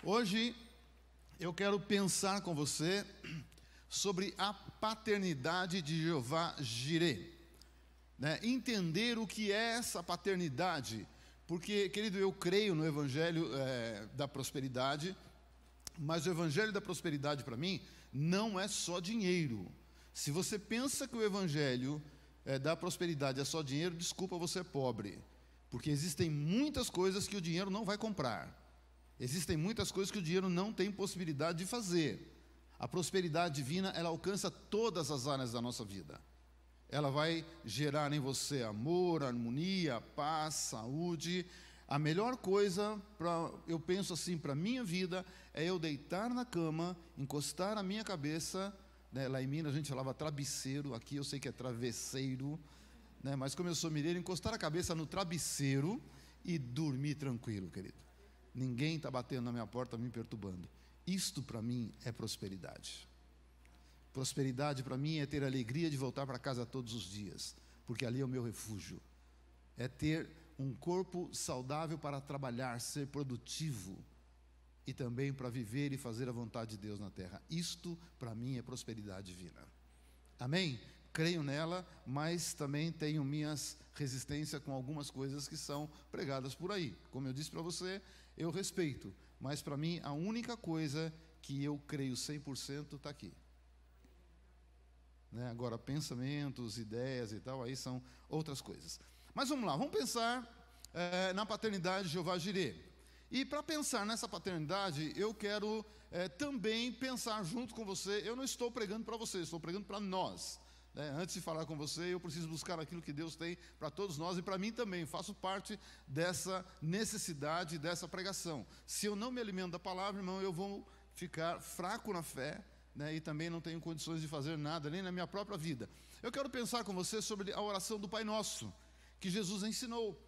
Hoje eu quero pensar com você sobre a paternidade de Jeová Jireh, né? Entender o que é essa paternidade, porque, querido, eu creio no Evangelho da prosperidade, mas o Evangelho da prosperidade para mim não é só dinheiro. Se você pensa que o Evangelho da prosperidade é só dinheiro, desculpa, você é pobre, porque existem muitas coisas que o dinheiro não vai comprar. Existem muitas coisas que o dinheiro não tem possibilidade de fazer. A prosperidade divina, ela alcança todas as áreas da nossa vida. Ela vai gerar em você amor, harmonia, paz, saúde. A melhor coisa, eu penso assim, para a minha vida, é eu deitar na cama, encostar a minha cabeça, né? Lá em Minas a gente falava travesseiro, aqui eu sei que é travesseiro, né? Mas como eu sou mineiro, encostar a cabeça no travesseiro e dormir tranquilo, querido. Ninguém está batendo na minha porta, me perturbando. Isto para mim é prosperidade. Prosperidade para mim é ter a alegria de voltar para casa todos os dias, porque ali é o meu refúgio. É ter um corpo saudável para trabalhar, ser produtivo, e também para viver e fazer a vontade de Deus na terra. Isto para mim é prosperidade divina. Amém? Creio nela, mas também tenho minhas resistências com algumas coisas que são pregadas por aí. Como eu disse para você, eu respeito, mas para mim a única coisa que eu creio 100% está aqui. Né? Agora, pensamentos, ideias e tal, aí são outras coisas. Mas vamos lá, vamos pensar na paternidade de Jeová Jireh. E para pensar nessa paternidade, eu quero também pensar junto com você. Eu não estou pregando para você, estou pregando para nós. Antes de falar com você, eu preciso buscar aquilo que Deus tem para todos nós e para mim também. Faço parte dessa necessidade, dessa pregação. Se eu não me alimento da palavra, irmão, eu vou ficar fraco na fé, né? E também não tenho condições de fazer nada, nem na minha própria vida. Eu quero pensar com você sobre a oração do Pai Nosso, que Jesus ensinou.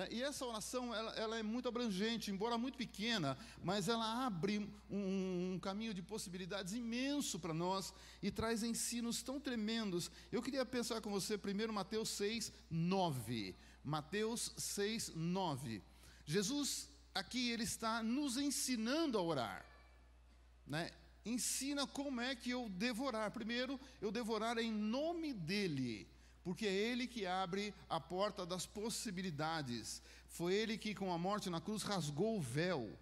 E essa oração, ela é muito abrangente, embora muito pequena, mas ela abre um caminho de possibilidades imenso para nós e traz ensinos tão tremendos. Eu queria pensar com você primeiro Mateus 6:9. Mateus 6:9. Jesus aqui, ele está nos ensinando a orar, né? Ensina como é que eu devo orar. Primeiro, eu devo orar em nome dEle, porque é Ele que abre a porta das possibilidades. Foi Ele que com a morte na cruz rasgou o véu,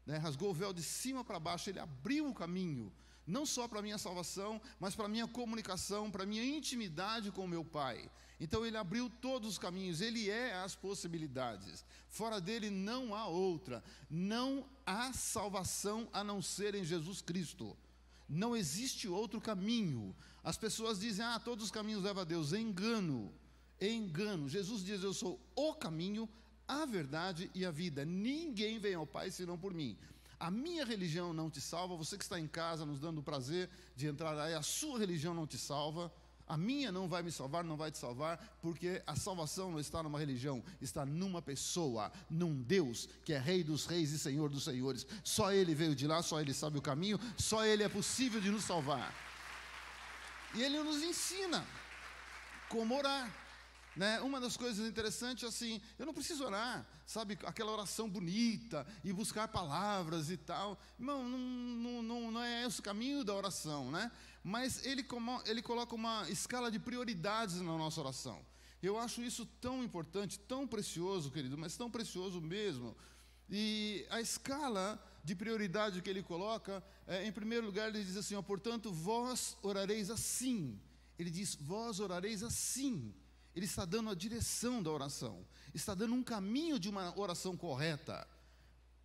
né? Rasgou o véu de cima para baixo. Ele abriu o caminho, não só para a minha salvação, mas para a minha comunicação, para a minha intimidade com o meu Pai. Então Ele abriu todos os caminhos, Ele é as possibilidades. Fora dEle não há outra. Não há salvação a não ser em Jesus Cristo. Não existe outro caminho. As pessoas dizem, todos os caminhos levam a Deus. Engano. Jesus diz, eu sou o caminho, a verdade e a vida. Ninguém vem ao Pai senão por mim. A minha religião não te salva. Você que está em casa nos dando o prazer de entrar aí, a sua religião não te salva. A minha não vai me salvar, não vai te salvar, porque a salvação não está numa religião, está numa pessoa, num Deus que é Rei dos reis e Senhor dos senhores. Só Ele veio de lá, só Ele sabe o caminho, só Ele é possível de nos salvar. E Ele nos ensina como orar, né? Uma das coisas interessantes é assim, eu não preciso orar, sabe, aquela oração bonita e buscar palavras e tal. Não é esse o caminho da oração, né? Mas ele coloca uma escala de prioridades na nossa oração. Eu acho isso tão importante, tão precioso, querido, mas tão precioso mesmo. E a escala de prioridade que ele coloca, em primeiro lugar ele diz assim, portanto vós orareis assim. Ele diz, vós orareis assim. Ele está dando a direção da oração, está dando um caminho de uma oração correta.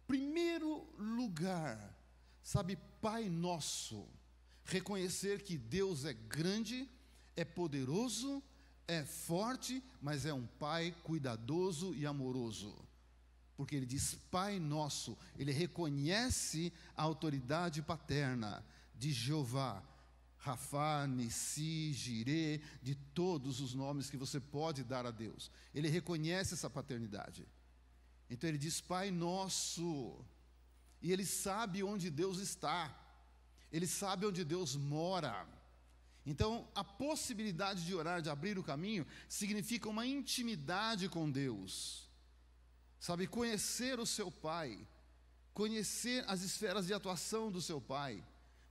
Primeiro lugar, sabe, Pai Nosso, reconhecer que Deus é grande, é poderoso, é forte, mas é um Pai cuidadoso e amoroso. Porque Ele diz Pai Nosso, Ele reconhece a autoridade paterna de Jeová, Rafá, Nissi, Jireh, de todos os nomes que você pode dar a Deus. Ele reconhece essa paternidade. Então ele diz Pai Nosso. E ele sabe onde Deus está. Ele sabe onde Deus mora. Então a possibilidade de orar, de abrir o caminho, significa uma intimidade com Deus. Sabe, conhecer o seu Pai, conhecer as esferas de atuação do seu Pai,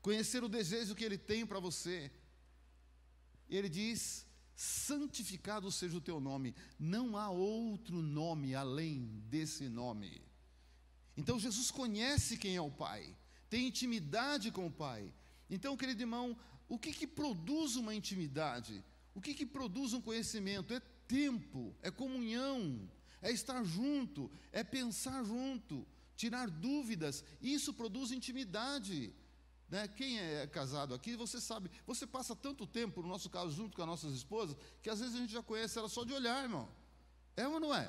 conhecer o desejo que Ele tem para você. Ele diz: santificado seja o teu nome, não há outro nome além desse nome. Então Jesus conhece quem é o Pai, tem intimidade com o Pai. Então, querido irmão, o que produz uma intimidade? O que produz um conhecimento? É tempo, é comunhão, é estar junto, é pensar junto, tirar dúvidas. Isso produz intimidade, né? Quem é casado aqui, você sabe, você passa tanto tempo, no nosso caso, junto com as nossas esposas, que às vezes a gente já conhece ela só de olhar, irmão. É ou não é?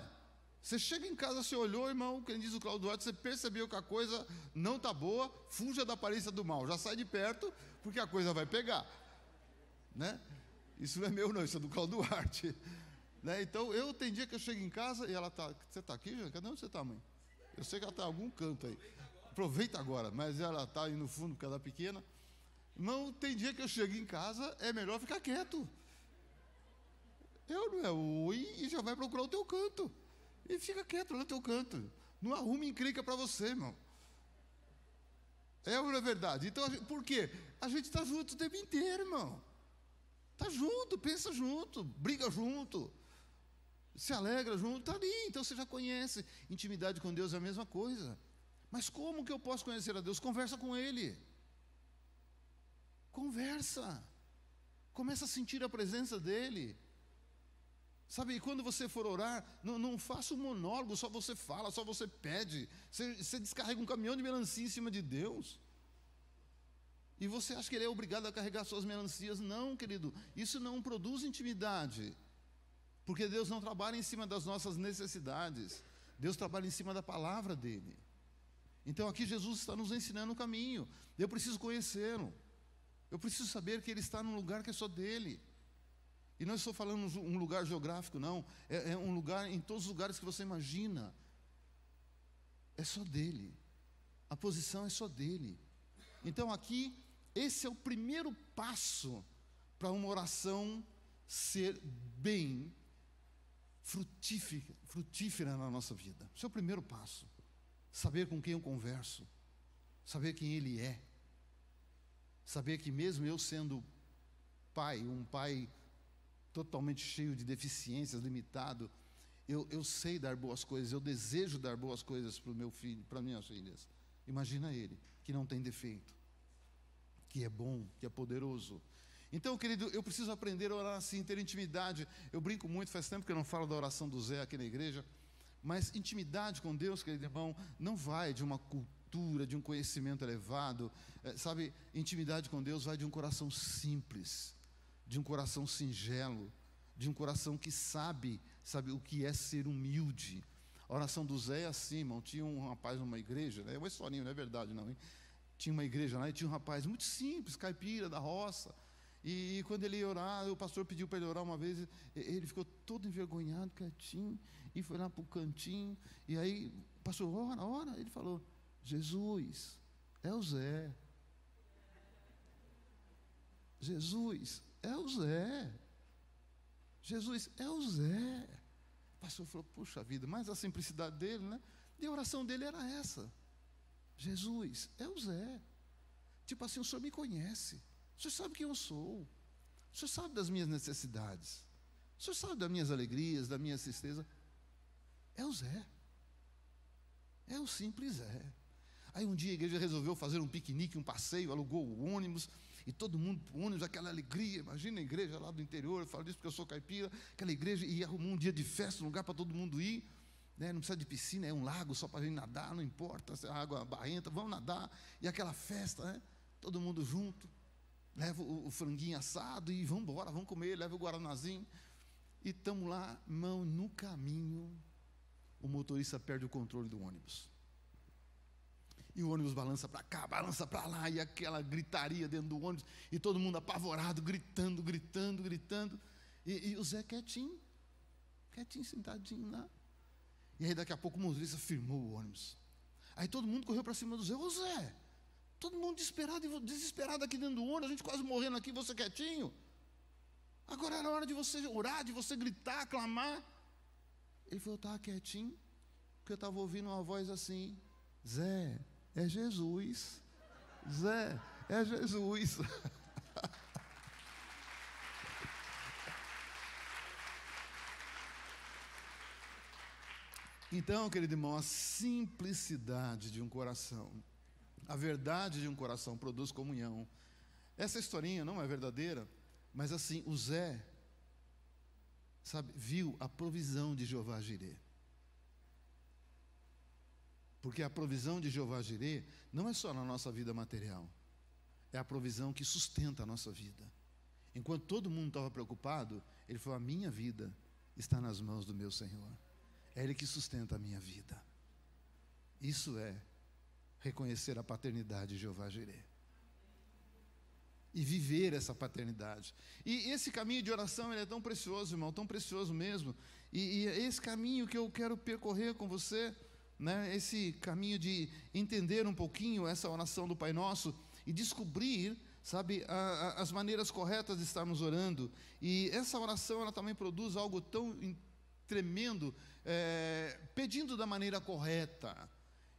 Você chega em casa, você olhou, irmão, quem diz o Cláudio Duarte, você percebeu que a coisa não está boa, fuja da aparência do mal, já sai de perto, porque a coisa vai pegar, né? Isso não é meu não, isso é do Cláudio Duarte, né? Então, tem dia que eu chego em casa e ela está, você está aqui, já? Cadê onde você está, mãe? Eu sei que ela está em algum canto aí, aproveita agora, mas ela está aí no fundo, porque ela é pequena. Irmão, tem dia que eu chego em casa, é melhor ficar quieto. Eu não é oi e já vai procurar o teu canto. E fica quieto no teu canto. Não arruma encrenca para você, irmão. É ou não é verdade? Então, por quê? A gente está junto o tempo inteiro, irmão. Está junto, pensa junto, briga junto, se alegra junto, está ali. Então você já conhece. Intimidade com Deus é a mesma coisa. Mas como que eu posso conhecer a Deus? Conversa com Ele. Conversa. Começa a sentir a presença dEle. Sabe, e quando você for orar, não faça um monólogo, só você fala, só você pede. Você descarrega um caminhão de melancia em cima de Deus. E você acha que Ele é obrigado a carregar suas melancias? Não, querido, isso não produz intimidade. Porque Deus não trabalha em cima das nossas necessidades. Deus trabalha em cima da palavra dEle. Então aqui Jesus está nos ensinando o caminho. Eu preciso conhecê-lo. Eu preciso saber que Ele está num lugar que é só dEle. E não estou falando um lugar geográfico, não. É um lugar, em todos os lugares que você imagina. É só dEle. A posição é só dEle. Então aqui, esse é o primeiro passo para uma oração ser bem frutífera na nossa vida. Esse é o primeiro passo. Saber com quem eu converso. Saber quem Ele é. Saber que mesmo eu sendo pai, um pai totalmente cheio de deficiências, limitado, eu sei dar boas coisas, eu desejo dar boas coisas para o meu filho, para minhas filhas. Imagina ele, que não tem defeito, que é bom, que é poderoso. Então, querido, eu preciso aprender a orar assim, ter intimidade. Eu brinco muito, faz tempo que eu não falo da oração do Zé aqui na igreja, mas intimidade com Deus, querido irmão, não vai de uma cultura, de um conhecimento elevado, sabe, intimidade com Deus vai de um coração simples, de um coração singelo, de um coração que sabe o que é ser humilde. A oração do Zé é assim, irmão. Tinha um rapaz numa igreja, é uma historinha, não é verdade não, hein? Tinha uma igreja lá e tinha um rapaz muito simples, caipira da roça, e quando ele ia orar, o pastor pediu para ele orar uma vez, ele ficou todo envergonhado, quietinho, e foi lá para o cantinho, e aí, o pastor, ora, ele falou: Jesus, é o Zé. Jesus, é o Zé. Jesus, é o Zé. O pastor falou: puxa vida, mas a simplicidade dele, né? E a oração dele era essa: Jesus, é o Zé. Tipo assim, o Senhor me conhece. O Senhor sabe quem eu sou. O Senhor sabe das minhas necessidades. O Senhor sabe das minhas alegrias, da minha tristeza. É o Zé. É o simples Zé. Aí um dia a igreja resolveu fazer um piquenique, um passeio, alugou o ônibus, e todo mundo pro ônibus, aquela alegria. Imagina a igreja lá do interior, eu falo disso porque eu sou caipira, aquela igreja, e arrumou um dia de festa, um lugar para todo mundo ir, né? Não precisa de piscina, é um lago só para a gente nadar, não importa se é água barrenta, vamos nadar, e aquela festa, né? Todo mundo junto, leva o franguinho assado e vamos embora, vamos comer, leva o guaranazinho, e estamos lá, irmão, no caminho, o motorista perde o controle do ônibus. E o ônibus balança para cá, balança para lá, e aquela gritaria dentro do ônibus, e todo mundo apavorado, gritando. E o Zé quietinho, sentadinho lá. E aí daqui a pouco o motorista firmou o ônibus. Aí todo mundo correu para cima do Zé: ô Zé, todo mundo desesperado aqui dentro do ônibus, a gente quase morrendo aqui, você quietinho. Agora era hora de você orar, de você gritar, clamar. Ele falou: eu estava quietinho, porque eu estava ouvindo uma voz assim: Zé, é Jesus. Zé, é Jesus. Então, querido irmão, a simplicidade de um coração, a verdade de um coração produz comunhão. Essa historinha não é verdadeira, mas assim, o Zé, sabe, viu a provisão de Jeová Jirê. Porque a provisão de Jeová Jirê não é só na nossa vida material, é a provisão que sustenta a nossa vida. Enquanto todo mundo estava preocupado, ele falou: a minha vida está nas mãos do meu Senhor. É Ele que sustenta a minha vida. Isso é reconhecer a paternidade de Jeová Jirê. E viver essa paternidade. E esse caminho de oração, ele é tão precioso, irmão, tão precioso mesmo. E é esse caminho que eu quero percorrer com você, né? Esse caminho de entender um pouquinho essa oração do Pai Nosso e descobrir, sabe, as maneiras corretas de estarmos orando. E essa oração, ela também produz algo tão tremendo, pedindo da maneira correta.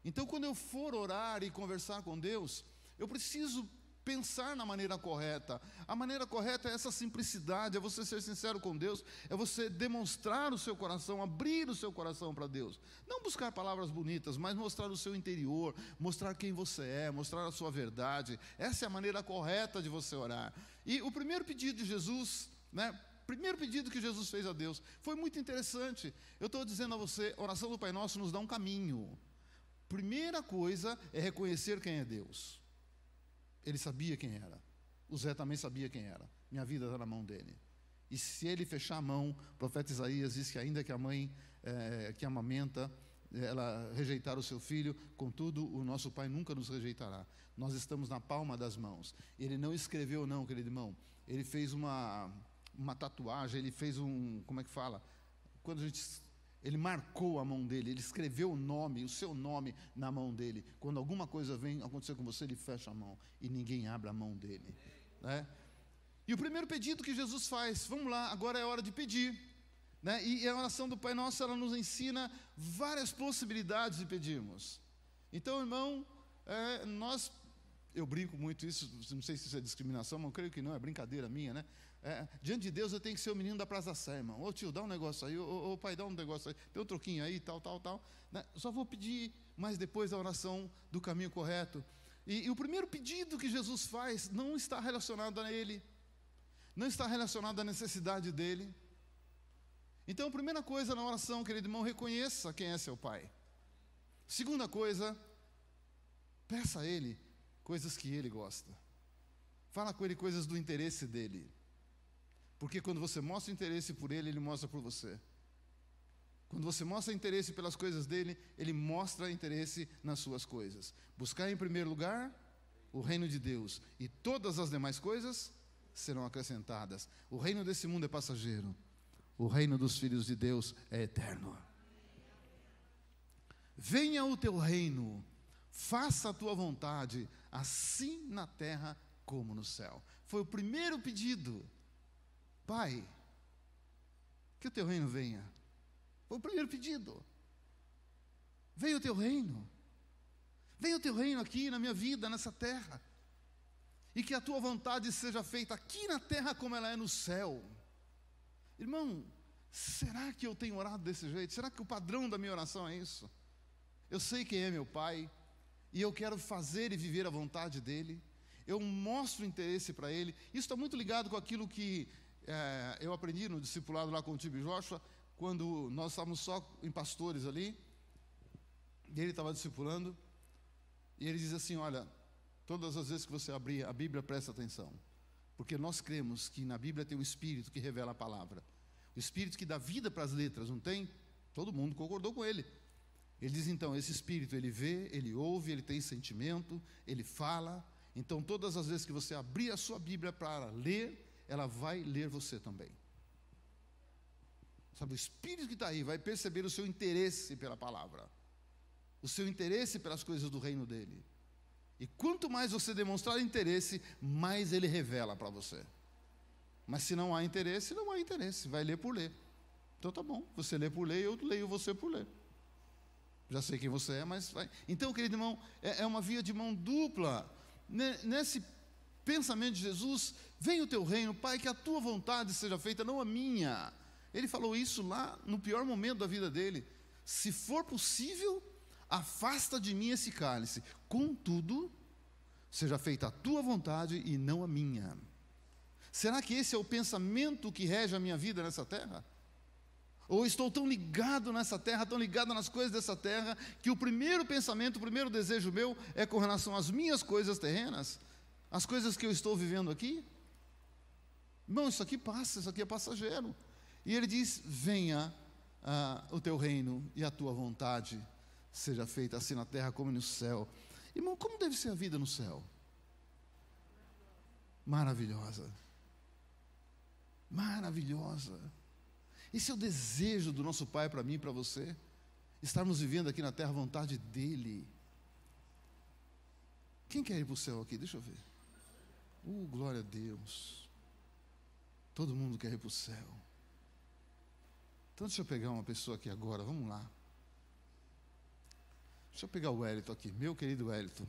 Então, quando eu for orar e conversar com Deus, eu preciso pensar na maneira correta. A maneira correta é essa simplicidade, é você ser sincero com Deus, é você demonstrar o seu coração, abrir o seu coração para Deus. Não buscar palavras bonitas, mas mostrar o seu interior, mostrar quem você é, mostrar a sua verdade. Essa é a maneira correta de você orar. E o primeiro pedido de Jesus, né? Primeiro pedido que Jesus fez a Deus foi muito interessante. Eu estou dizendo a você, a oração do Pai Nosso nos dá um caminho. Primeira coisa é reconhecer quem é Deus. Ele sabia quem era. O Zé também sabia quem era. Minha vida está na mão dele. E se ele fechar a mão, o profeta Isaías diz que ainda que a mãe que amamenta, ela rejeitar o seu filho, contudo, o nosso Pai nunca nos rejeitará. Nós estamos na palma das mãos. Ele não escreveu não, querido irmão. Ele fez uma tatuagem, ele fez como é que fala? Ele marcou a mão dele, ele escreveu o seu nome na mão dele. Quando alguma coisa vem acontecer com você, ele fecha a mão e ninguém abre a mão dele, né? E o primeiro pedido que Jesus faz, vamos lá, agora é hora de pedir, né? E a oração do Pai Nosso, ela nos ensina várias possibilidades de pedirmos. Então, irmão, eu brinco muito isso, não sei se isso é discriminação, mas eu creio que não, é brincadeira minha, né? Diante de Deus eu tenho que ser o menino da Praça da Sé, irmão. Ô tio, dá um negócio aí, ô pai, dá um negócio aí, tem um troquinho aí, tal, né? Só vou pedir, mas depois a oração do caminho correto. E o primeiro pedido que Jesus faz não está relacionado a ele, não está relacionado à necessidade dele. Então, a primeira coisa na oração, querido irmão, reconheça quem é seu pai. Segunda coisa, peça a ele coisas que ele gosta. Fala com ele coisas do interesse dele. Porque quando você mostra interesse por ele, ele mostra por você. Quando você mostra interesse pelas coisas dele, ele mostra interesse nas suas coisas. Buscar em primeiro lugar o reino de Deus, e todas as demais coisas serão acrescentadas. O reino desse mundo é passageiro. O reino dos filhos de Deus é eterno. Venha o teu reino, faça a tua vontade, assim na terra como no céu. Foi o primeiro pedido. Pai, que o teu reino venha. Foi o primeiro pedido. Venha o teu reino. Venha o teu reino aqui na minha vida, nessa terra. E que a tua vontade seja feita aqui na terra como ela é no céu. Irmão, será que eu tenho orado desse jeito? Será que o padrão da minha oração é isso? Eu sei quem é meu Pai, e eu quero fazer e viver a vontade dEle. Eu mostro interesse para Ele. Isso está muito ligado com aquilo que eu aprendi no discipulado lá com o Tibi Joshua, quando nós estávamos só em pastores ali, e ele estava discipulando, e ele diz assim: olha, todas as vezes que você abrir a Bíblia, presta atenção, porque nós cremos que na Bíblia tem um Espírito que revela a palavra, o Espírito que dá vida para as letras, não tem? Todo mundo concordou com ele. Ele diz então, esse Espírito, ele vê, ele ouve, ele tem sentimento, ele fala. Então todas as vezes que você abrir a sua Bíblia para ler, ela vai ler você também. Sabe, o Espírito que está aí vai perceber o seu interesse pela palavra, o seu interesse pelas coisas do reino dele. E quanto mais você demonstrar interesse, mais ele revela para você. Mas se não há interesse, não há interesse, vai ler por ler. Então tá bom, você lê por ler, eu leio você por ler. Já sei quem você é, mas vai. Então, querido irmão, é uma via de mão dupla. Nesse pensamento de Jesus, venha o teu reino, Pai, que a tua vontade seja feita, não a minha. Ele falou isso lá no pior momento da vida dele. Se for possível, afasta de mim esse cálice. Contudo, seja feita a tua vontade e não a minha. Será que esse é o pensamento que rege a minha vida nessa terra? Ou estou tão ligado nessa terra, tão ligado nas coisas dessa terra, que o primeiro pensamento, o primeiro desejo meu é com relação às minhas coisas terrenas, as coisas que eu estou vivendo aqui? Não, isso aqui passa, isso aqui é passageiro. E ele diz: venha o teu reino e a tua vontade seja feita assim na terra como no céu. Irmão, como deve ser a vida no céu? Maravilhosa. Maravilhosa. Esse é o desejo do nosso Pai para mim e para você. Estarmos vivendo aqui na terra a vontade dEle. Quem quer ir para o céu aqui? Deixa eu ver. Glória a Deus. Todo mundo quer ir para o céu. Então deixa eu pegar uma pessoa aqui agora, vamos lá. Deixa eu pegar o Wellington aqui, meu querido Wellington.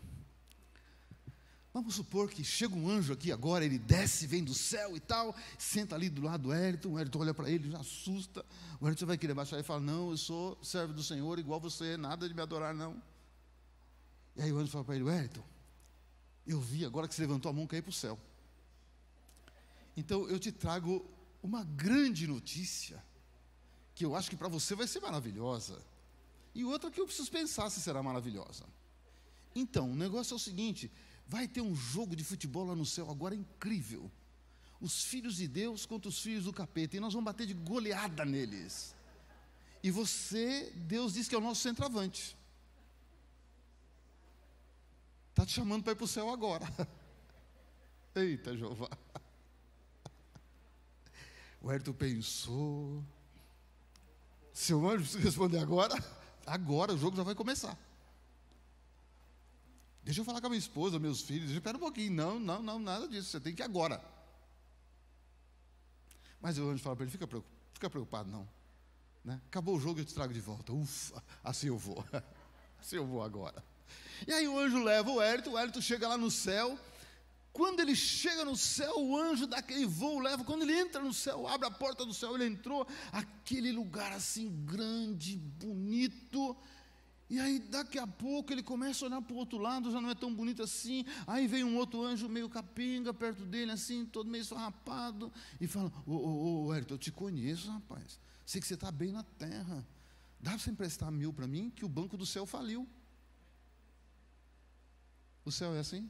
Vamos supor que chega um anjo aqui agora, ele desce, vem do céu e tal, senta ali do lado do Wellington, o Wellington olha para ele, já assusta, o Wellington vai querer baixar e fala: não, eu sou servo do Senhor, igual você, nada de me adorar não. E aí o anjo fala para ele: Wellington, eu vi agora que você levantou a mão, quer ir para o céu. Então eu te trago uma grande notícia, que eu acho que para você vai ser maravilhosa, e outra que eu preciso pensar se será maravilhosa. Então, o negócio é o seguinte: vai ter um jogo de futebol lá no céu agora incrível. Os filhos de Deus contra os filhos do capeta. E nós vamos bater de goleada neles. E você, Deus diz que é o nosso centroavante. Está te chamando para ir para o céu agora. Eita, Jeová. O Hérito pensou. Seu anjo precisa responder agora. Agora o jogo já vai começar. Deixa eu falar com a minha esposa, meus filhos. Espera um pouquinho. Não, nada disso. Você tem que ir agora. Mas o anjo fala para ele: fica preocupado não. Né? Acabou o jogo, eu te trago de volta. Ufa, assim eu vou. Assim eu vou agora. E aí o anjo leva o Hérito chega lá no céu. Quando ele chega no céu, o anjo dá aquele voo, leva. Quando ele entra no céu, abre a porta do céu, ele entrou. Aquele lugar assim grande, bonito. E aí daqui a pouco ele começa a olhar para o outro lado, já não é tão bonito assim. Aí vem um outro anjo meio capenga perto dele, assim, todo meio esfarrapado, e fala: ô Hérito, eu te conheço, rapaz. Sei que você está bem na terra. Dá para você emprestar 1.000 para mim, que o banco do céu faliu. O céu é assim?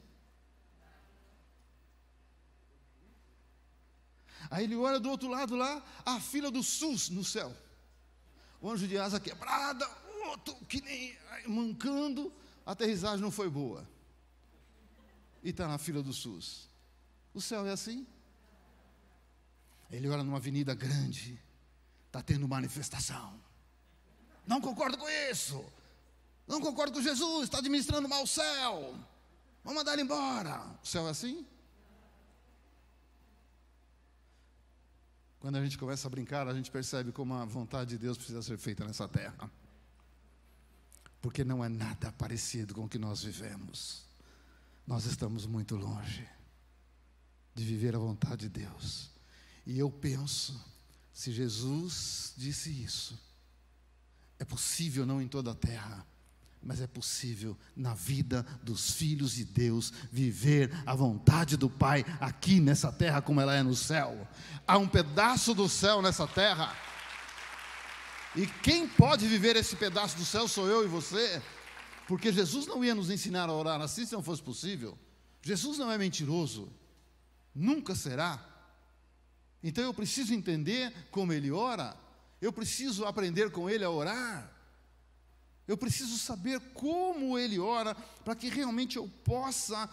Aí ele olha do outro lado lá, a fila do SUS no céu. O anjo de asa quebrada, outro que nem mancando, a aterrissagem não foi boa. E está na fila do SUS. O céu é assim? Ele olha numa avenida grande, está tendo manifestação. Não concordo com isso. Não concordo com Jesus, está administrando mal o céu. Vamos mandar ele embora. O céu é assim? Quando a gente começa a brincar, a gente percebe como a vontade de Deus precisa ser feita nessa terra. Porque não é nada parecido com o que nós vivemos. Nós estamos muito longe de viver a vontade de Deus. E eu penso, se Jesus disse isso, é possível não em toda a terra, mas é possível na vida dos filhos de Deus viver a vontade do Pai aqui nessa terra como ela é no céu. Há um pedaço do céu nessa terra. E quem pode viver esse pedaço do céu sou eu e você. Porque Jesus não ia nos ensinar a orar assim se não fosse possível. Jesus não é mentiroso. Nunca será. Então eu preciso entender como Ele ora. Eu preciso aprender com Ele a orar. Eu preciso saber como Ele ora, para que realmente eu possa,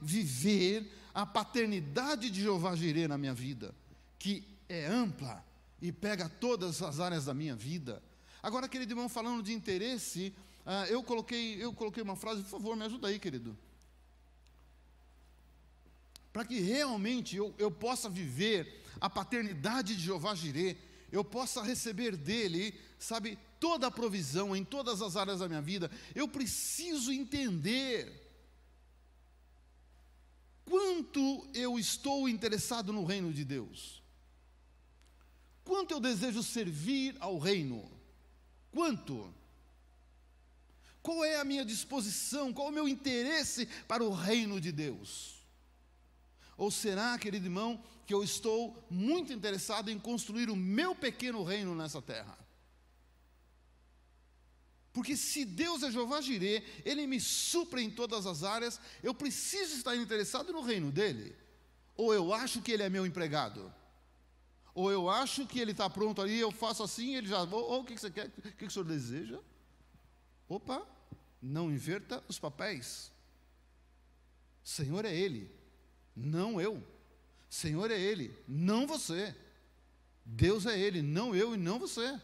viver a paternidade de Jeová Jireh na minha vida, que é ampla e pega todas as áreas da minha vida. Agora, querido irmão, falando de interesse, eu coloquei uma frase, por favor, me ajuda aí, querido. Para que realmente eu possa viver a paternidade de Jeová Jireh, eu possa receber dele, toda a provisão, em todas as áreas da minha vida, eu preciso entender quanto eu estou interessado no reino de Deus. Quanto eu desejo servir ao reino? Quanto? Qual é a minha disposição? Qual é o meu interesse para o reino de Deus? Ou será, querido irmão, que eu estou muito interessado em construir o meu pequeno reino nessa terra? Porque se Deus é Jeová Jirê, Ele me supre em todas as áreas, eu preciso estar interessado no reino dEle. Ou eu acho que Ele é meu empregado? Ou eu acho que Ele está pronto ali, eu faço assim, Ele já... o que você quer? O que o senhor deseja? Opa, não inverta os papéis. Senhor é Ele, não eu. Senhor é Ele, não você. Deus é Ele, não eu e não você.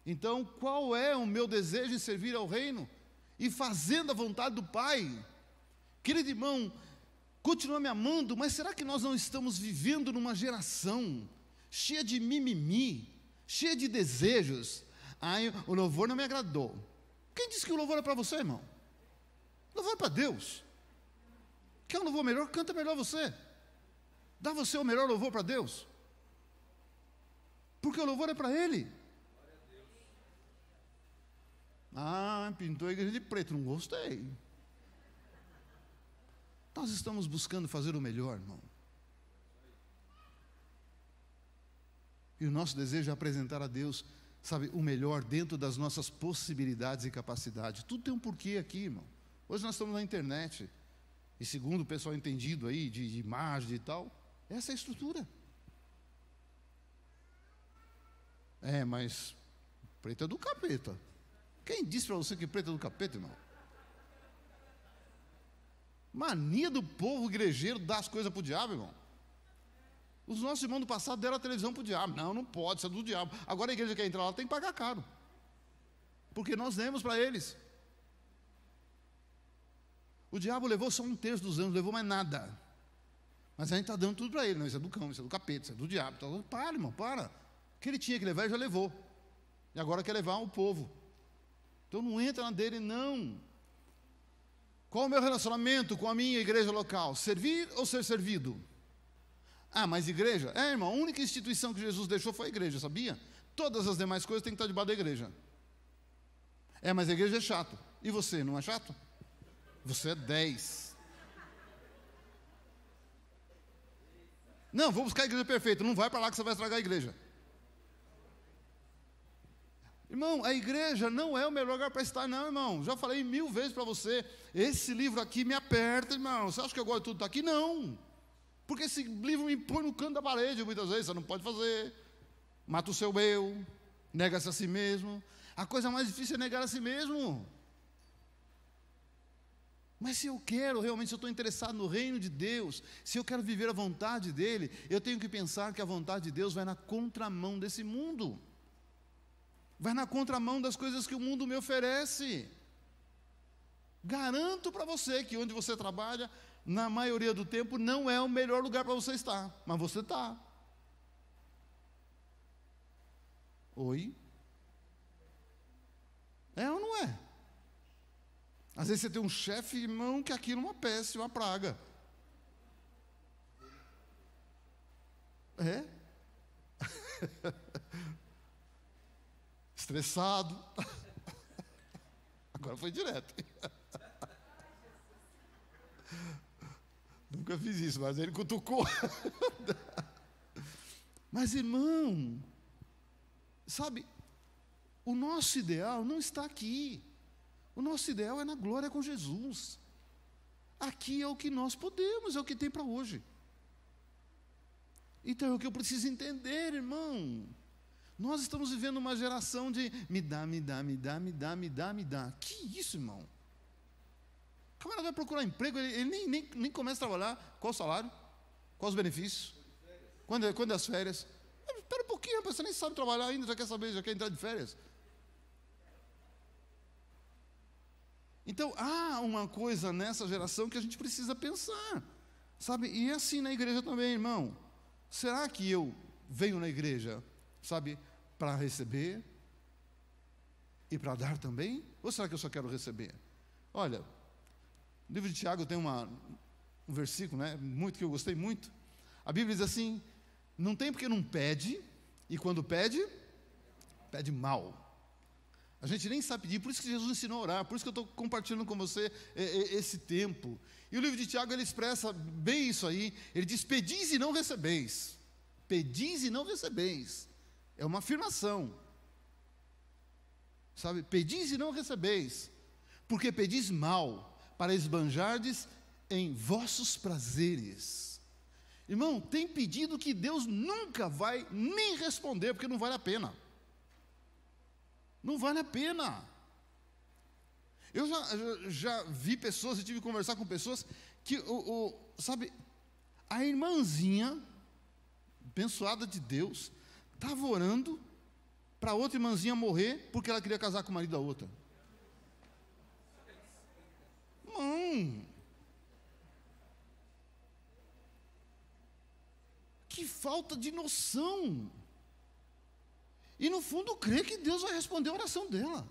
Então, qual é o meu desejo em servir ao reino? E fazendo a vontade do Pai? Querido irmão, continua me amando, mas será que nós não estamos vivendo numa geração cheia de mimimi, cheia de desejos? Ai, o louvor não me agradou. Quem disse que o louvor é para você, irmão? O louvor é para Deus. Quer um louvor melhor? Canta melhor você. Dá você o melhor louvor para Deus. Porque o louvor é para Ele. Ah, pintou a igreja de preto, não gostei. Nós estamos buscando fazer o melhor, irmão. E o nosso desejo é apresentar a Deus, sabe, o melhor dentro das nossas possibilidades e capacidades. Tudo tem um porquê aqui, irmão. Hoje nós estamos na internet, e segundo o pessoal entendido aí, de imagem e tal, essa é a estrutura. Mas preto é do capeta. Quem disse para você que preto é do capeta, irmão? Mania do povo igrejeiro dar as coisas para o diabo, irmão. Os nossos irmãos do passado deram a televisão para o diabo. Não, não pode, isso é do diabo. Agora a igreja quer entrar lá, tem que pagar caro. Porque nós demos para eles. O diabo levou só 1/3 dos anos, não levou mais nada. Mas a gente está dando tudo para ele. Não, isso é do cão, isso é do capeta, isso é do diabo. Então, para, irmão, para. O que ele tinha que levar, ele já levou. E agora quer levar o povo. Então não entra na dele, não. Qual o meu relacionamento com a minha igreja local? Servir ou ser servido? Ah, mas igreja? Irmão, a única instituição que Jesus deixou foi a igreja, sabia? Todas as demais coisas têm que estar debaixo da igreja. Mas a igreja é chato. E você, não é chato? Você é 10. Não, vou buscar a igreja perfeita. Não vai para lá que você vai estragar a igreja. Irmão, a igreja não é o melhor lugar para estar, não, irmão. Já falei 1000 vezes para você. Esse livro aqui me aperta, irmão. Você acha que eu gosto de tudo estar aqui? Não. Porque esse livro me põe no canto da parede muitas vezes. Você não pode fazer. Mata o seu eu. Nega-se a si mesmo. A coisa mais difícil é negar a si mesmo. Mas se eu quero, realmente, se eu estou interessado no reino de Deus, se eu quero viver a vontade dEle, eu tenho que pensar que a vontade de Deus vai na contramão desse mundo. Vai na contramão das coisas que o mundo me oferece. Garanto para você que onde você trabalha, na maioria do tempo, não é o melhor lugar para você estar. Mas você está. Oi? É ou não é? Às vezes você tem um chefe, irmão, que aquilo é uma peste, uma praga. Estressado. Agora foi direto. Nunca fiz isso, mas ele cutucou. Mas, irmão, sabe, o nosso ideal não está aqui. O nosso ideal é na glória com Jesus. Aqui é o que nós podemos, é o que tem para hoje. Então é o que eu preciso entender, irmão. Nós estamos vivendo uma geração de me dá, me dá, me dá, me dá, me dá, me dá. Que isso, irmão? O camarada vai procurar emprego, ele nem começa a trabalhar. Qual o salário? Quais os benefícios? Quando é as férias? Espera um pouquinho, rapaz, você nem sabe trabalhar ainda, já quer saber, já quer entrar de férias. Então, há uma coisa nessa geração que a gente precisa pensar, sabe? E assim na igreja também, irmão. Será que eu venho na igreja, sabe, para receber? e para dar também? Ou será que eu só quero receber? Olha, no livro de Tiago tem um versículo, né, muito que eu gostei muito. A Bíblia diz assim: não tem porque não pede, e quando pede, pede mal. A gente nem sabe pedir, por isso que Jesus ensinou a orar, por isso que eu estou compartilhando com você esse tempo. E o livro de Tiago, ele expressa bem isso aí. Ele diz: pedis e não recebeis. Pedis e não recebeis. É uma afirmação. Sabe, pedis e não recebeis, porque pedis mal, para esbanjardes em vossos prazeres. Irmão, tem pedido que Deus nunca vai nem responder, porque não vale a pena. Não vale a pena. Eu já vi pessoas, eu tive que conversar com pessoas que, sabe, a irmãzinha, abençoada de Deus, estava orando para outra irmãzinha morrer, porque ela queria casar com o marido da outra. Que falta de noção. E no fundo crê que Deus vai responder a oração dela.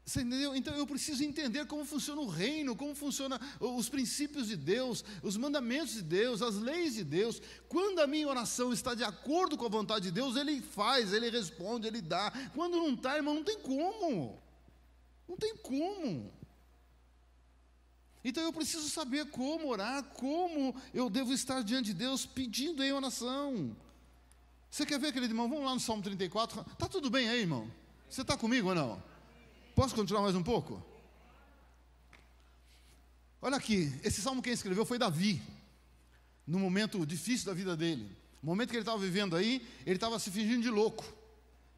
Você entendeu? Então eu preciso entender como funciona o reino, como funcionam os princípios de Deus, os mandamentos de Deus, as leis de Deus. Quando a minha oração está de acordo com a vontade de Deus, Ele faz, Ele responde, Ele dá. Quando não está, irmão, não tem como. Não tem como. Então eu preciso saber como orar, como eu devo estar diante de Deus pedindo em oração. Você quer ver, querido irmão? Vamos lá no Salmo 34. Está tudo bem aí, irmão? Você está comigo ou não? Posso continuar mais um pouco? Olha aqui, esse salmo quem escreveu foi Davi, no momento difícil da vida dele. No momento que ele estava vivendo aí, ele estava se fingindo de louco,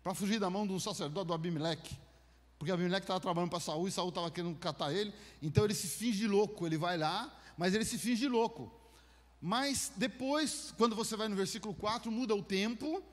para fugir da mão de um sacerdote, do Abimeleque. Porque Abimeleque estava trabalhando para Saul, e Saul estava querendo catar ele. Então ele se finge de louco, ele vai lá, mas ele se finge de louco. Mas depois, quando você vai no versículo 4, muda o tempo,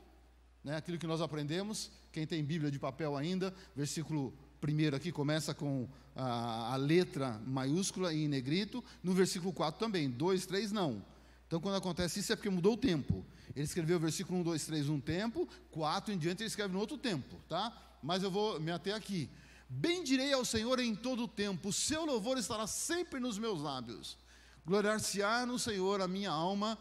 né, aquilo que nós aprendemos. Quem tem Bíblia de papel ainda, versículo 1 aqui começa com a letra maiúscula e em negrito. No versículo 4 também, 2, 3 não. Então quando acontece isso é porque mudou o tempo. Ele escreveu o versículo 1, 2, 3 um tempo, 4 em diante ele escreve no outro tempo, tá? Mas eu vou me ater aqui. Bendirei ao Senhor em todo o tempo, o seu louvor estará sempre nos meus lábios. Gloriar-se-á no Senhor a minha alma,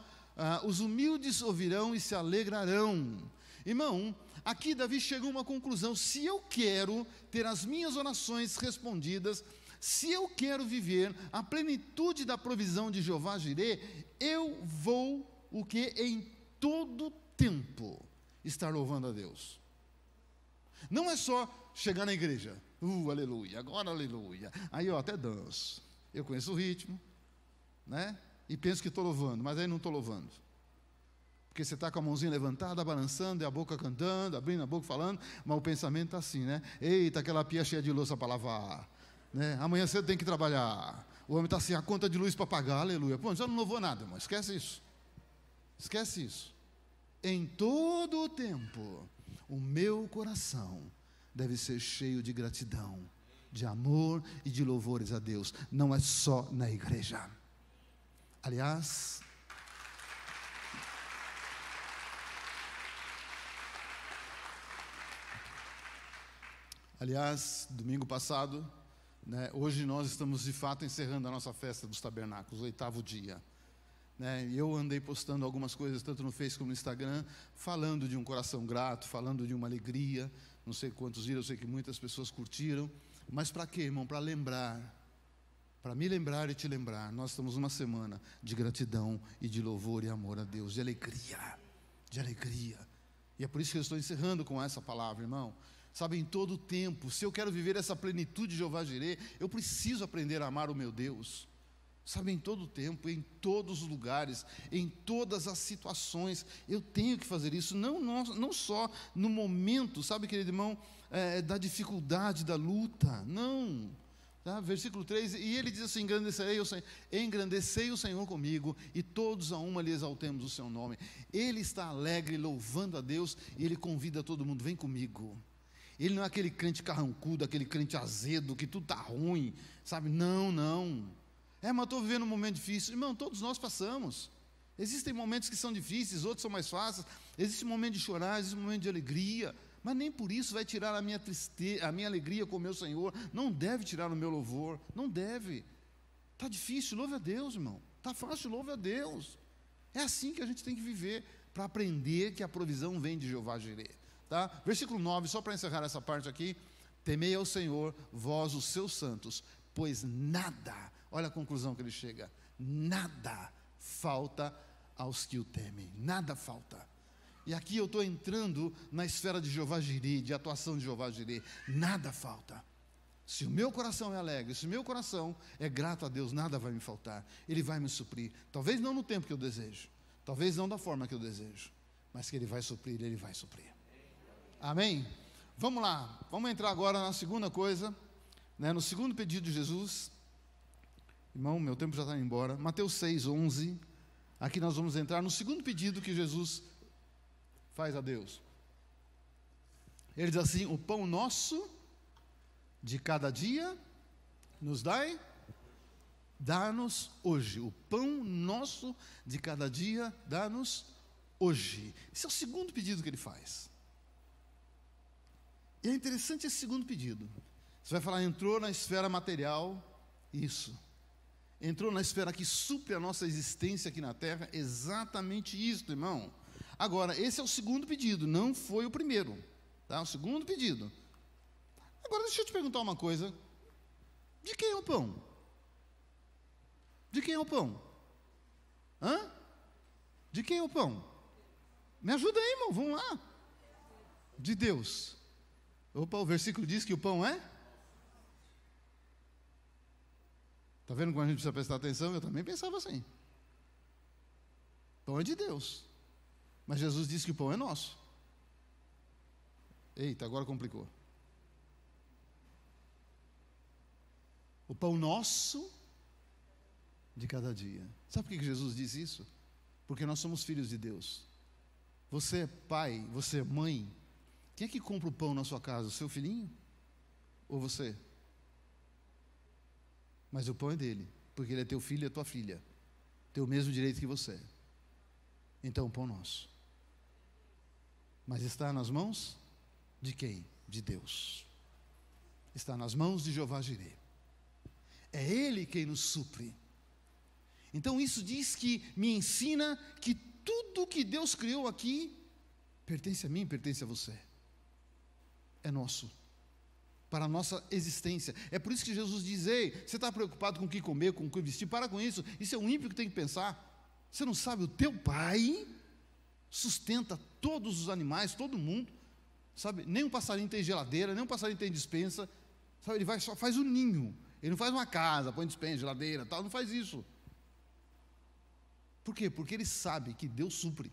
os humildes ouvirão e se alegrarão. Irmão, aqui Davi chegou a uma conclusão: se eu quero ter as minhas orações respondidas, se eu quero viver a plenitude da provisão de Jeová Jirê, eu vou, o que? Em todo tempo, estar louvando a Deus. Não é só chegar na igreja, aleluia, agora aleluia, aí eu até danço, eu conheço o ritmo, né? E penso que estou louvando, mas aí não estou louvando. Porque você está com a mãozinha levantada, balançando, e a boca cantando, abrindo a boca falando, mas o pensamento está assim, né? Eita, aquela pia cheia de louça para lavar, né? Amanhã cedo tem que trabalhar. O homem está assim, a conta de luz para pagar, aleluia. Pô, já não louvou nada, irmão, esquece isso. Esquece isso. Em todo o tempo, o meu coração deve ser cheio de gratidão, de amor e de louvores a Deus. Não é só na igreja. Aliás, domingo passado, né, hoje nós estamos de fato encerrando a nossa festa dos tabernáculos, o 8º dia. Né, eu andei postando algumas coisas, tanto no Facebook como no Instagram, falando de um coração grato, falando de uma alegria. Não sei quantos viram, eu sei que muitas pessoas curtiram. Mas para quê, irmão? Para lembrar, para me lembrar e te lembrar. Nós estamos numa semana de gratidão e de louvor e amor a Deus, de alegria, de alegria. E é por isso que eu estou encerrando com essa palavra, irmão. Sabe, em todo o tempo, se eu quero viver essa plenitude de Jeová Jirê, eu preciso aprender a amar o meu Deus. Sabe, em todo o tempo, em todos os lugares, em todas as situações, eu tenho que fazer isso, não só no momento, sabe, querido irmão, da dificuldade, da luta, não. Tá? Versículo 3, e ele diz assim: engrandecei o Senhor comigo, e todos a uma lhe exaltemos o seu nome. Ele está alegre, louvando a Deus, e ele convida todo mundo: vem comigo. Ele não é aquele crente carrancudo, aquele crente azedo, que tudo está ruim, sabe, não. Mas estou vivendo um momento difícil. Irmão, todos nós passamos. Existem momentos que são difíceis, outros são mais fáceis. Existe um momento de chorar, existe um momento de alegria. Mas nem por isso vai tirar a minha tristeza, a minha alegria com o meu Senhor. Não deve tirar o meu louvor. Não deve. Está difícil, louve a Deus, irmão. Está fácil, louve a Deus. É assim que a gente tem que viver, para aprender que a provisão vem de Jeová Jireh. Tá? Versículo 9, só para encerrar essa parte aqui. Temei ao Senhor, vós os seus santos, pois nada, olha a conclusão que ele chega, nada falta aos que o temem, nada falta. E aqui eu estou entrando na esfera de Jeová Jireh, de atuação de Jeová Jireh, nada falta. Se o meu coração é alegre, se o meu coração é grato a Deus, nada vai me faltar, Ele vai me suprir, talvez não no tempo que eu desejo, talvez não da forma que eu desejo, mas que Ele vai suprir, Ele vai suprir. Amém? Vamos lá, vamos entrar agora na segunda coisa, né, no segundo pedido de Jesus. Irmão, meu tempo já está indo embora. Mateus 6:11. Aqui nós vamos entrar no segundo pedido que Jesus faz a Deus. Ele diz assim: o pão nosso de cada dia nos dai, dá-nos hoje. O pão nosso de cada dia dá-nos hoje. Esse é o segundo pedido que ele faz. E é interessante esse segundo pedido. Você vai falar, entrou na esfera material. Isso. Entrou na esfera que supre a nossa existência aqui na terra. Exatamente isso, irmão. Agora, esse é o segundo pedido, não foi o primeiro. Tá? O segundo pedido. Agora, deixa eu te perguntar uma coisa. De quem é o pão? De quem é o pão? Hã? De quem é o pão? Me ajuda aí, irmão, vamos lá. De Deus. Opa, o versículo diz que o pão é? Está vendo como a gente precisa prestar atenção? Eu também pensava assim. Pão é de Deus. Mas Jesus disse que o pão é nosso. Eita, agora complicou. O pão nosso de cada dia. Sabe por que Jesus diz isso? Porque nós somos filhos de Deus. Você é pai, você é mãe. Quem é que compra o pão na sua casa? O seu filhinho? Ou você? Mas o pão é dele, porque ele é teu filho e é tua filha. Tem o mesmo direito que você. Então o pão é nosso. Mas está nas mãos de quem? De Deus. Está nas mãos de Jeová Jireh. É Ele quem nos supre. Então isso diz que me ensina que tudo que Deus criou aqui pertence a mim, pertence a você. É nosso, para a nossa existência. É por isso que Jesus diz, ei, você está preocupado com o que comer, com o que vestir? Para com isso, isso é um ímpio que tem que pensar. Você não sabe, o teu pai sustenta todos os animais, todo mundo, sabe? Nem um passarinho tem geladeira, nem um passarinho tem despensa, sabe? Ele vai, só faz um ninho, ele não faz uma casa, põe despensa, geladeira, tal, não faz isso. Por quê? Porque ele sabe que Deus supre.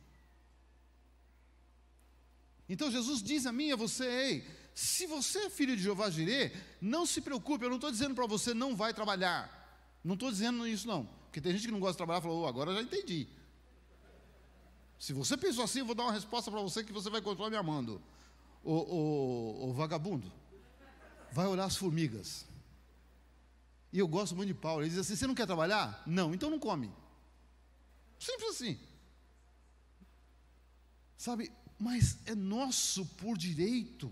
Então Jesus diz a mim e a você, ei, se você é filho de Jeová Jireh, não se preocupe, eu não estou dizendo para você não vai trabalhar, não estou dizendo isso não, porque tem gente que não gosta de trabalhar, falou, agora eu já entendi. Se você pensou assim, eu vou dar uma resposta para você que você vai continuar me amando. O vagabundo, vai olhar as formigas. E eu gosto muito de Paulo, ele diz assim, você não quer trabalhar? Não, então não come. Simples assim. Sabe, mas é nosso por direito.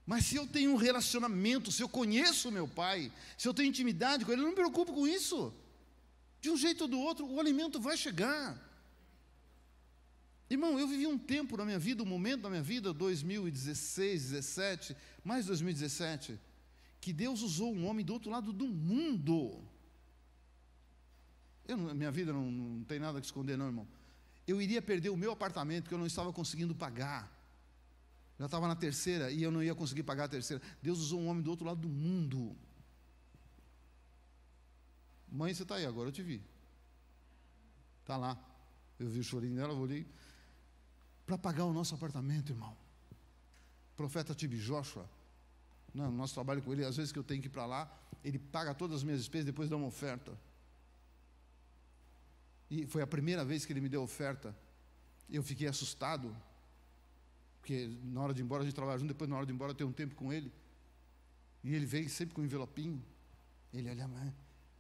Mas se eu tenho um relacionamento, se eu conheço o meu pai, se eu tenho intimidade com ele, eu não me preocupo com isso. De um jeito ou do outro, o alimento vai chegar. Irmão, eu vivi um tempo na minha vida, um momento da minha vida, 2016, 17, mais 2017, que Deus usou um homem do outro lado do mundo. Minha vida não tem nada que esconder não, irmão. Eu iria perder o meu apartamento, porque eu não estava conseguindo pagar. Já estava na terceira, e eu não ia conseguir pagar a terceira. Deus usou um homem do outro lado do mundo. Mãe, você está aí agora, eu te vi. Está lá. Eu vi o chorinho dela, eu olhei. Para pagar o nosso apartamento, irmão. O profeta Tibi Joshua, no nosso trabalho com ele, às vezes que eu tenho que ir para lá, ele paga todas as minhas despesas, depois dá uma oferta. E foi a primeira vez que ele me deu oferta. Eu fiquei assustado, porque na hora de ir embora a gente trabalha junto, depois na hora de ir embora eu tenho um tempo com ele. E ele veio sempre com um envelopinho. Ele olhava,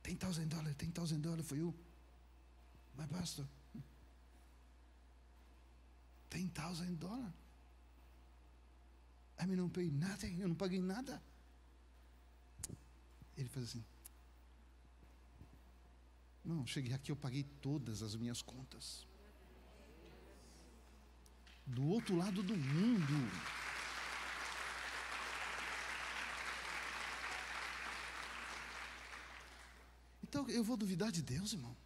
$10,000, $10,000 for you. Mas pastor, $10,000. I don't pay nothing. Eu não paguei nada. Ele faz assim: não, cheguei aqui, eu paguei todas as minhas contas. Do outro lado do mundo. Então eu vou duvidar de Deus, irmão?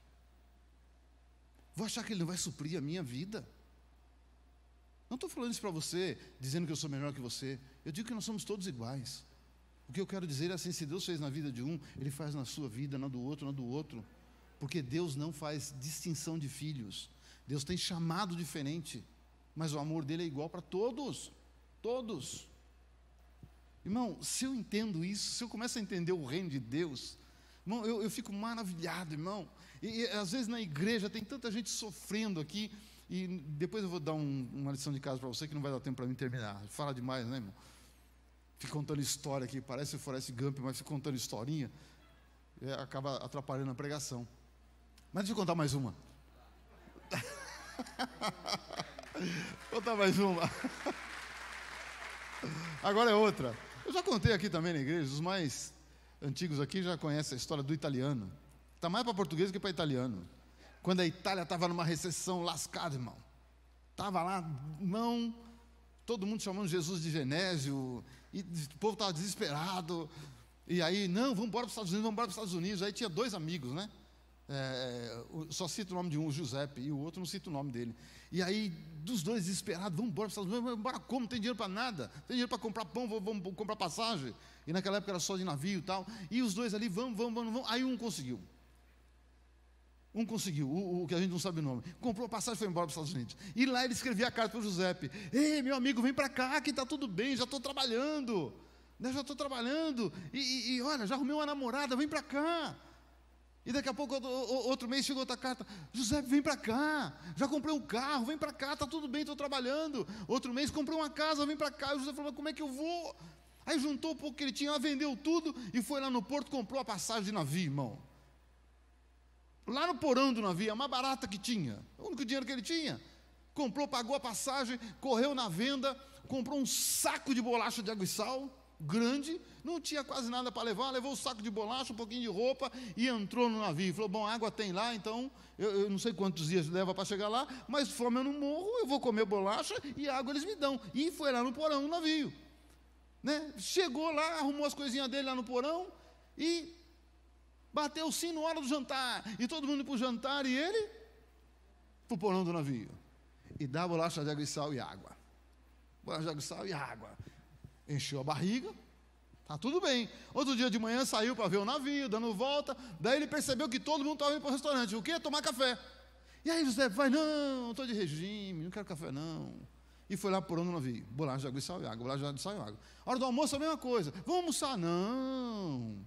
Vou achar que Ele não vai suprir a minha vida? Não estou falando isso para você, dizendo que eu sou melhor que você. Eu digo que nós somos todos iguais. O que eu quero dizer é assim: se Deus fez na vida de um, Ele faz na sua vida, na do outro, na do outro. Porque Deus não faz distinção de filhos. Deus tem chamado diferente, mas o amor dele é igual para todos. Todos. Irmão, se eu entendo isso, se eu começo a entender o reino de Deus, irmão, eu fico maravilhado, irmão. E às vezes na igreja tem tanta gente sofrendo aqui. E depois eu vou dar uma lição de casa para você, que não vai dar tempo para mim terminar. Fala demais, né, irmão? Fica contando história aqui, parece o Forrest Gump, mas fica contando historinha, acaba atrapalhando a pregação. Mas deixa eu contar mais uma. Vou contar mais uma. Agora é outra. Eu já contei aqui também na igreja, os mais antigos aqui já conhecem a história do italiano. Está mais para português do que para italiano. Quando a Itália estava numa recessão lascada, irmão. Estava lá, irmão, todo mundo chamando Jesus de Genésio, e o povo estava desesperado. E aí, não, vamos embora para os Estados Unidos, vamos embora para os Estados Unidos. Aí tinha dois amigos, né? Só cito o nome de um, o Giuseppe, e o outro não cito o nome dele. E aí, dos dois desesperados, vamos embora para os Estados Unidos, vamos embora como? Não tem dinheiro para nada, não tem dinheiro para comprar pão, vamos comprar passagem. E naquela época era só de navio e tal. E os dois ali, vamos. Aí um conseguiu. O que a gente não sabe o nome, comprou a passagem e foi embora para os Estados Unidos. E lá ele escrevia a carta para o Giuseppe: ei, meu amigo, vem para cá, que está tudo bem, já estou trabalhando, né, e olha, já arrumei uma namorada, vem para cá. E daqui a pouco, outro mês, chegou outra carta: Giuseppe, vem para cá, já comprei um carro, vem para cá, está tudo bem, estou trabalhando. Outro mês, comprei uma casa, vem para cá. E o Giuseppe falou: como é que eu vou? Aí juntou um pouco que ele tinha, vendeu tudo e foi lá no porto, comprou a passagem de navio, irmão. Lá no porão do navio, a mais barata que tinha, o único dinheiro que ele tinha. Comprou, pagou a passagem, correu na venda, comprou um saco de bolacha de água e sal, grande, não tinha quase nada para levar, levou o saco de bolacha, um pouquinho de roupa e entrou no navio. Falou: bom, água tem lá, então eu não sei quantos dias leva para chegar lá, mas fome eu não morro, eu vou comer bolacha e água eles me dão. E foi lá no porão do navio, né? Chegou lá, arrumou as coisinhas dele lá no porão e bateu o sino na hora do jantar, e todo mundo para o jantar, e ele para o porão do navio, e dá bolacha de água e sal e água. Bolacha de água e sal e água. Encheu a barriga, tá tudo bem. Outro dia de manhã saiu para ver o navio, dando volta, daí ele percebeu que todo mundo estava indo para o restaurante. O quê? Tomar café. E aí José vai: não, estou de regime, não quero café não. E foi lá para o porão do navio, bolacha de água e sal e água, bolacha de água e sal e água. Hora do almoço a mesma coisa: vamos almoçar? Não,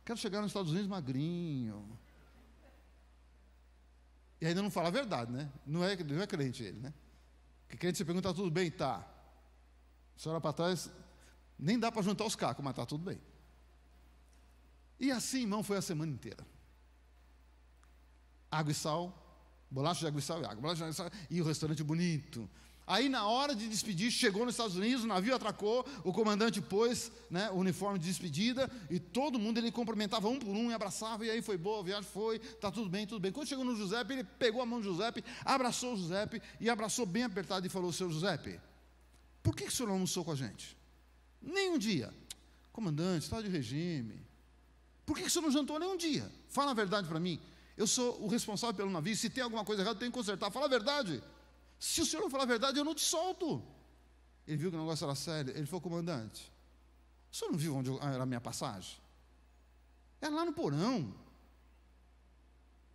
quero chegar nos Estados Unidos magrinho. E ainda não fala a verdade, né? Não é crente ele, né? Porque crente você pergunta: tá tudo bem? Tá. A senhora para trás, nem dá para juntar os cacos, mas tá tudo bem. E assim, irmão, foi a semana inteira. Água e sal, bolacha de água e sal e água, bolacha de água e sal, e o restaurante bonito. Aí na hora de despedir, chegou nos Estados Unidos, o navio atracou, o comandante pôs, né, o uniforme de despedida, e todo mundo ele cumprimentava um por um e abraçava, e aí foi boa, a viagem foi, tá tudo bem, tudo bem. Quando chegou no Giuseppe, ele pegou a mão do Giuseppe, abraçou o Giuseppe, e abraçou bem apertado e falou: seu Giuseppe, por que o senhor não almoçou com a gente? Nem um dia. Comandante, está de regime. Por que o senhor não jantou nem um dia? Fala a verdade para mim. Eu sou o responsável pelo navio, se tem alguma coisa errada, eu tenho que consertar. Fala a verdade. Se o senhor não falar a verdade, eu não te solto. Ele viu que o negócio era sério. Ele falou: comandante, o senhor não viu onde era a minha passagem? Era lá no porão.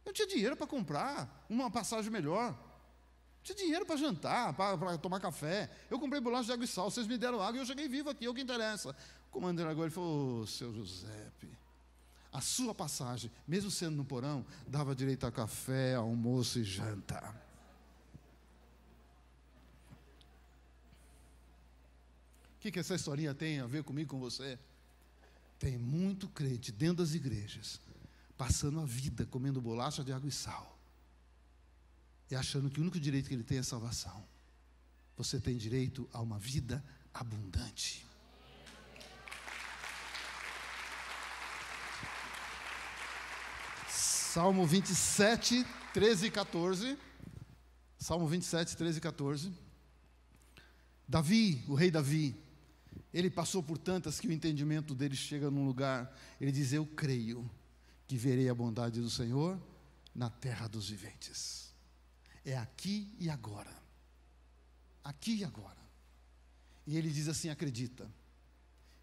Eu tinha dinheiro para comprar uma passagem melhor. Eu tinha dinheiro para jantar, para tomar café. Eu comprei bolacha de água e sal. Vocês me deram água e eu cheguei vivo aqui. É o que interessa. O comandante agora ele falou: ô, seu Giuseppe, a sua passagem, mesmo sendo no porão, dava direito a café, almoço e janta. O que essa historinha tem a ver comigo, com você? Tem muito crente dentro das igrejas, passando a vida comendo bolacha de água e sal, e achando que o único direito que ele tem é salvação. Você tem direito a uma vida abundante. Salmo 27, 13 e 14. Salmo 27, 13 e 14. Davi, o rei Davi, ele passou por tantas que o entendimento dele chega num lugar, ele diz: eu creio que verei a bondade do Senhor na terra dos viventes. É aqui e agora. Aqui e agora. E ele diz assim: acredita,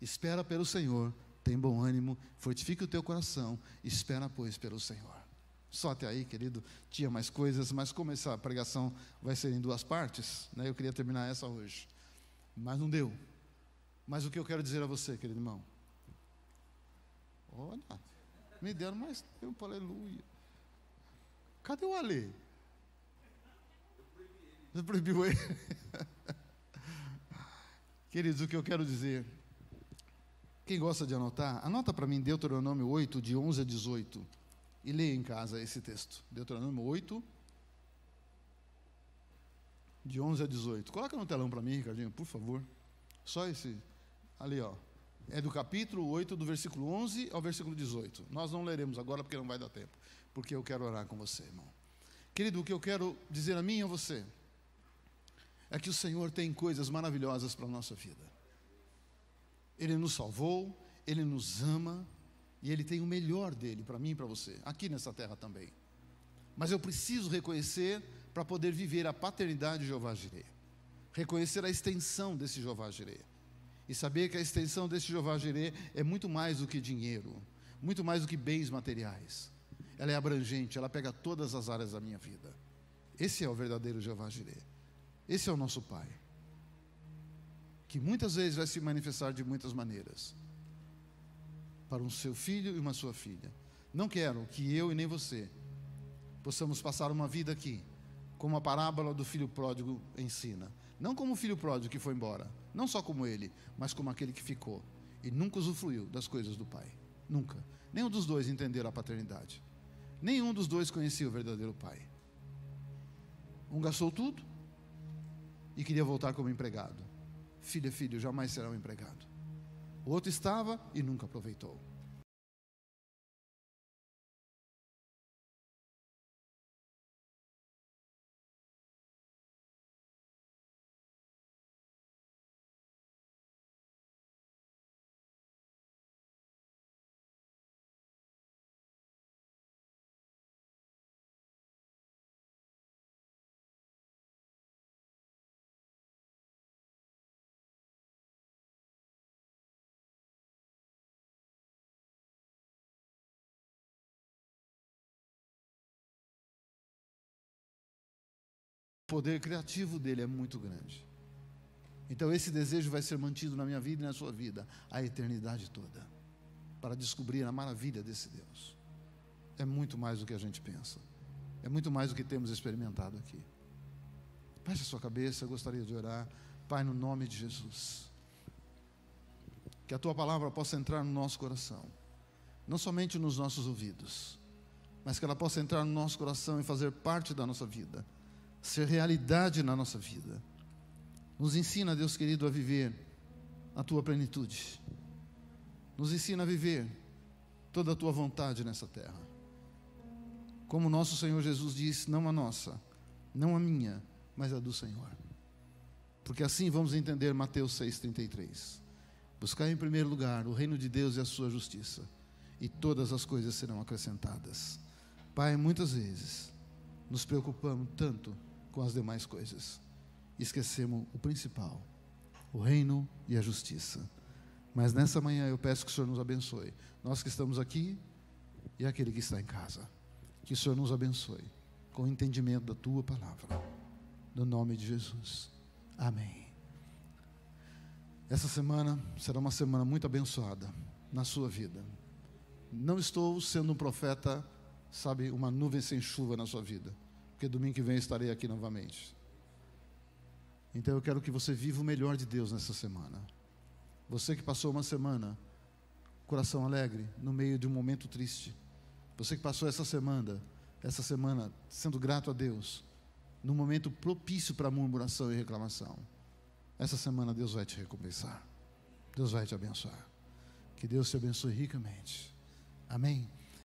espera pelo Senhor, tem bom ânimo, fortifique o teu coração, espera, pois, pelo Senhor. Só até aí, querido, tinha mais coisas, mas como essa pregação vai ser em duas partes, né, eu queria terminar essa hoje, mas não deu. Mas o que eu quero dizer a você, querido irmão, olha, me deram mais tempo, aleluia. Cadê o Alê? Você proibiu ele? Queridos, o que eu quero dizer, quem gosta de anotar, anota para mim Deuteronômio 8, de 11 a 18, e leia em casa esse texto. Deuteronômio 8, de 11 a 18. Coloca no telão para mim, Ricardinho, por favor. Só esse, ali, ó. É do capítulo 8, do versículo 11 ao versículo 18. Nós não leremos agora porque não vai dar tempo, porque eu quero orar com você, irmão. Querido, o que eu quero dizer a mim e a você é que o Senhor tem coisas maravilhosas para a nossa vida. Ele nos salvou, Ele nos ama, e Ele tem o melhor dEle para mim e para você, aqui nessa terra também. Mas eu preciso reconhecer para poder viver a paternidade de Jeová Jireh. Reconhecer a extensão desse Jeová Jireh. E saber que a extensão desse Jeová Jireh é muito mais do que dinheiro, muito mais do que bens materiais. Ela é abrangente, ela pega todas as áreas da minha vida. Esse é o verdadeiro Jeová Jireh. Esse é o nosso Pai, que muitas vezes vai se manifestar de muitas maneiras para um seu filho e uma sua filha. Não quero que eu e nem você possamos passar uma vida aqui como a parábola do filho pródigo ensina. Não como o filho pródigo que foi embora, não só como ele, mas como aquele que ficou e nunca usufruiu das coisas do Pai. Nunca. Nenhum dos dois entenderam a paternidade. Nenhum dos dois conhecia o verdadeiro Pai. Um gastou tudo e queria voltar como empregado. Filho é filho, jamais será um empregado. O outro estava e nunca aproveitou. O poder criativo dele é muito grande. Então esse desejo vai ser mantido na minha vida e na sua vida a eternidade toda, para descobrir a maravilha desse Deus. É muito mais do que a gente pensa, é muito mais do que temos experimentado aqui. Baixe a sua cabeça, eu gostaria de orar. Pai, no nome de Jesus, que a Tua palavra possa entrar no nosso coração, não somente nos nossos ouvidos, mas que ela possa entrar no nosso coração e fazer parte da nossa vida, ser realidade na nossa vida. Nos ensina, Deus querido, a viver a Tua plenitude. Nos ensina a viver toda a Tua vontade nessa terra. Como nosso Senhor Jesus disse, não a nossa, não a minha, mas a do Senhor. Porque assim vamos entender Mateus 6,33. Buscar em primeiro lugar o reino de Deus e a sua justiça, e todas as coisas serão acrescentadas. Pai, muitas vezes nos preocupamos tanto com as demais coisas, esquecemos o principal, o reino e a justiça. Mas nessa manhã eu peço que o Senhor nos abençoe, nós que estamos aqui e aquele que está em casa, que o Senhor nos abençoe com o entendimento da Tua palavra, no nome de Jesus, amém. Essa semana será uma semana muito abençoada na sua vida. Não estou sendo um profeta, sabe, uma nuvem sem chuva na sua vida, porque domingo que vem eu estarei aqui novamente. Então eu quero que você viva o melhor de Deus nessa semana. Você que passou uma semana, coração alegre, no meio de um momento triste. Você que passou essa semana sendo grato a Deus, no momento propício para murmuração e reclamação, essa semana Deus vai te recompensar. Deus vai te abençoar. Que Deus te abençoe ricamente. Amém?